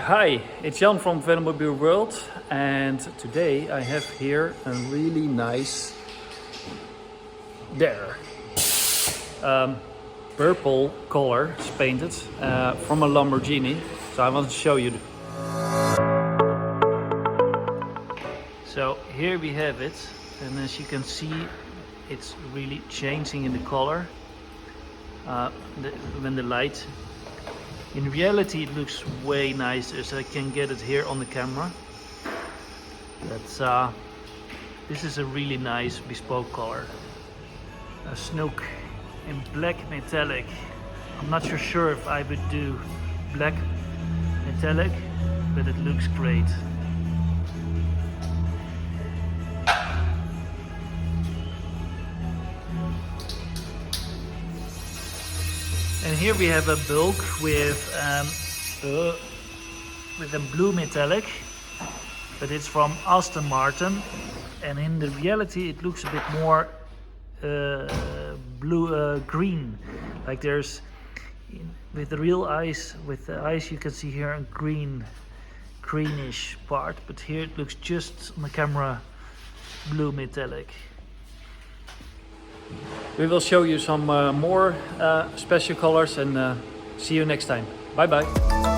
Hi, it's Jan from Venomobile World, and today I have here a really nice purple color. It's painted from a Lamborghini, so I want to show you. So here we have it, and as you can see, it's really changing in the color when the light. In reality, it looks way nicer, so I can get it here on the camera. But this is a really nice bespoke color. A Snook in black metallic. I'm not sure if I would do black metallic, but it looks great. And here we have a bulk with a blue metallic, but it's from Aston Martin, and in the reality it looks a bit more blue green. Like there's with the real eyes, with the eyes you can see here a greenish part, but here it looks just on the camera blue metallic. We will show you some more special colors, and see you next time. Bye bye.